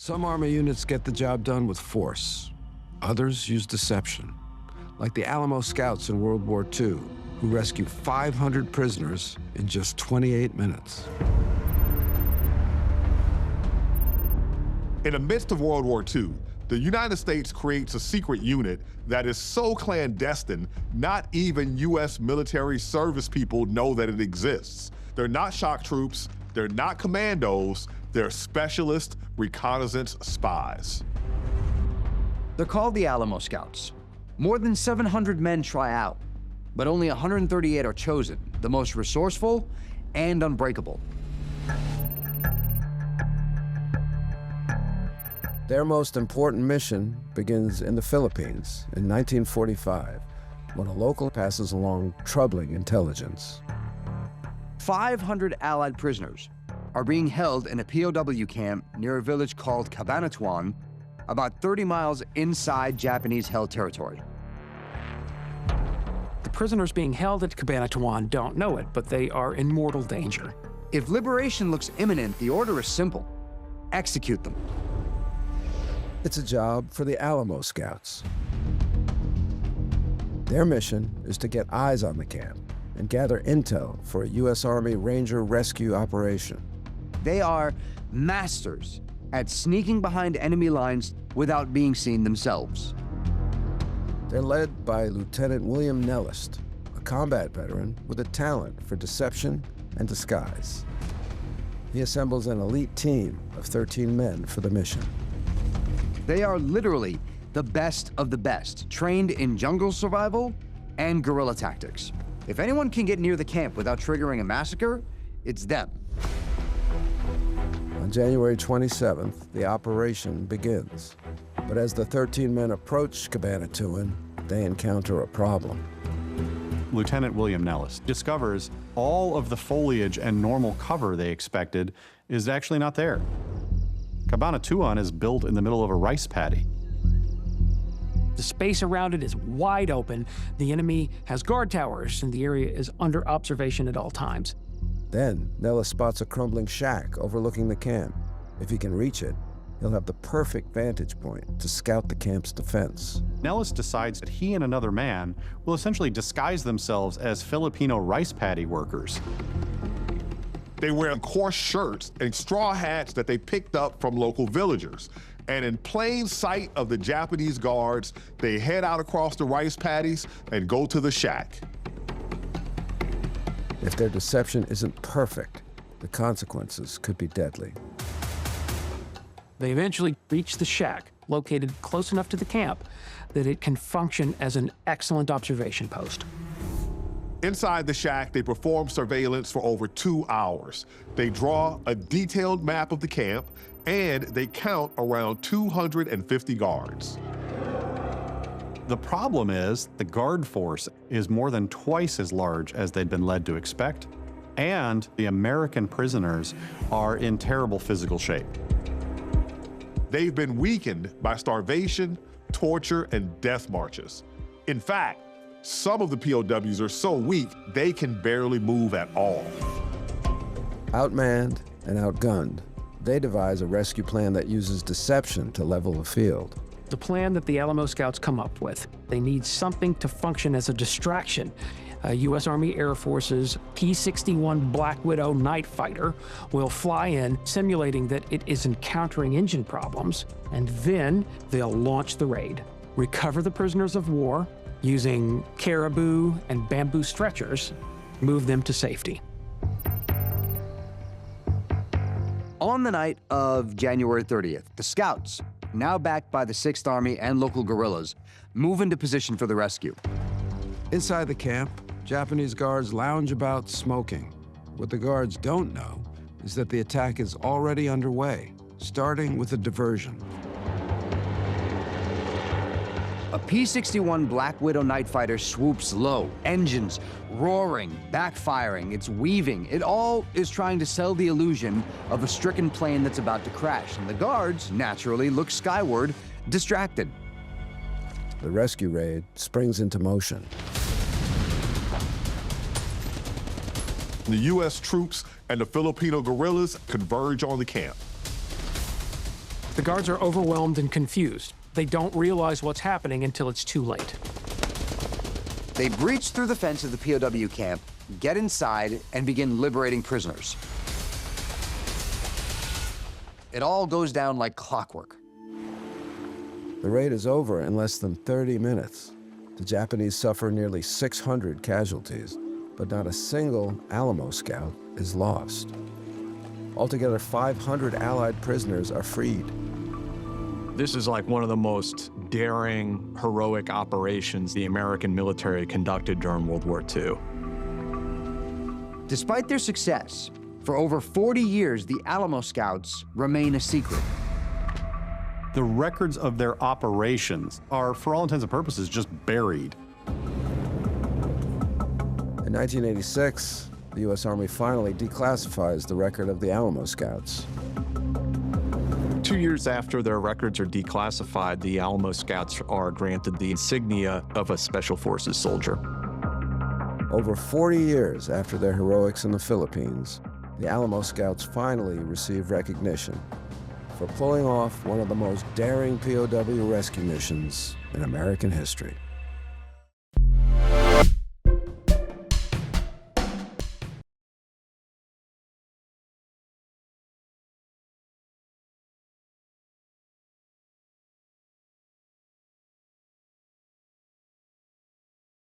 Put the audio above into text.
Some Army units get the job done with force. Others use deception, like the Alamo Scouts in World War II, who rescue 500 prisoners in just 28 minutes. In the midst of World War II, the United States creates a secret unit that is so clandestine, not even U.S. military service people know that it exists. They're not shock troops, they're not commandos, they're specialist reconnaissance spies. They're called the Alamo Scouts. More than 700 men try out, but only 138 are chosen, the most resourceful and unbreakable. Their most important mission begins in the Philippines in 1945, when a local passes along troubling intelligence. 500 Allied prisoners are being held in a POW camp near a village called Cabanatuan, about 30 miles inside Japanese-held territory. The prisoners being held at Cabanatuan don't know it, but they are in mortal danger. If liberation looks imminent, the order is simple: execute them. It's a job for the Alamo Scouts. Their mission is to get eyes on the camp and gather intel for a U.S. Army Ranger rescue operation. They are masters at sneaking behind enemy lines without being seen themselves. They're led by Lieutenant William Nellist, a combat veteran with a talent for deception and disguise. He assembles an elite team of 13 men for the mission. They are literally the best of the best, trained in jungle survival and guerrilla tactics. If anyone can get near the camp without triggering a massacre, it's them. On January 27th, the operation begins. But as the 13 men approach Cabanatuan, they encounter a problem. Lieutenant William Nellis discovers all of the foliage and normal cover they expected is actually not there. Cabanatuan is built in the middle of a rice paddy. The space around it is wide open. The enemy has guard towers, and the area is under observation at all times. Then, Nellis spots a crumbling shack overlooking the camp. If he can reach it, he'll have the perfect vantage point to scout the camp's defense. Nellis decides that he and another man will essentially disguise themselves as Filipino rice paddy workers. They wear coarse shirts and straw hats that they picked up from local villagers. And in plain sight of the Japanese guards, they head out across the rice paddies and go to the shack. If their deception isn't perfect, the consequences could be deadly. They eventually reach the shack, located close enough to the camp that it can function as an excellent observation post. Inside the shack, they perform surveillance for over 2 hours. They draw a detailed map of the camp, and they count around 250 guards. The problem is the guard force is more than twice as large as they'd been led to expect, and the American prisoners are in terrible physical shape. They've been weakened by starvation, torture, and death marches. In fact, some of the POWs are so weak, they can barely move at all. Outmanned and outgunned, they devise a rescue plan that uses deception to level the field. The plan that the Alamo Scouts come up with, they need something to function as a distraction. U.S. Army Air Force's P-61 Black Widow night fighter will fly in, simulating that it is encountering engine problems, and then they'll launch the raid, recover the prisoners of war, using caribou and bamboo stretchers, move them to safety. On the night of January 30th, the Scouts, now backed by the 6th Army and local guerrillas, move into position for the rescue. Inside the camp, Japanese guards lounge about smoking. What the guards don't know is that the attack is already underway, starting with a diversion. A P-61 Black Widow night fighter swoops low, engines roaring, backfiring, it's weaving. It all is trying to sell the illusion of a stricken plane that's about to crash, and the guards naturally look skyward, distracted. The rescue raid springs into motion. The U.S. troops and the Filipino guerrillas converge on the camp. The guards are overwhelmed and confused. They don't realize what's happening until it's too late. They breach through the fence of the POW camp, get inside, and begin liberating prisoners. It all goes down like clockwork. The raid is over in less than 30 minutes. The Japanese suffer nearly 600 casualties, but not a single Alamo Scout is lost. Altogether, 500 Allied prisoners are freed. This is like one of the most daring, heroic operations the American military conducted during World War II. Despite their success, for over 40 years, the Alamo Scouts remain a secret. The records of their operations are, for all intents and purposes, just buried. In 1986, the U.S. Army finally declassifies the record of the Alamo Scouts. 2 years after their records are declassified, the Alamo Scouts are granted the insignia of a Special Forces soldier. Over 40 years after their heroics in the Philippines, the Alamo Scouts finally receive recognition for pulling off one of the most daring POW rescue missions in American history.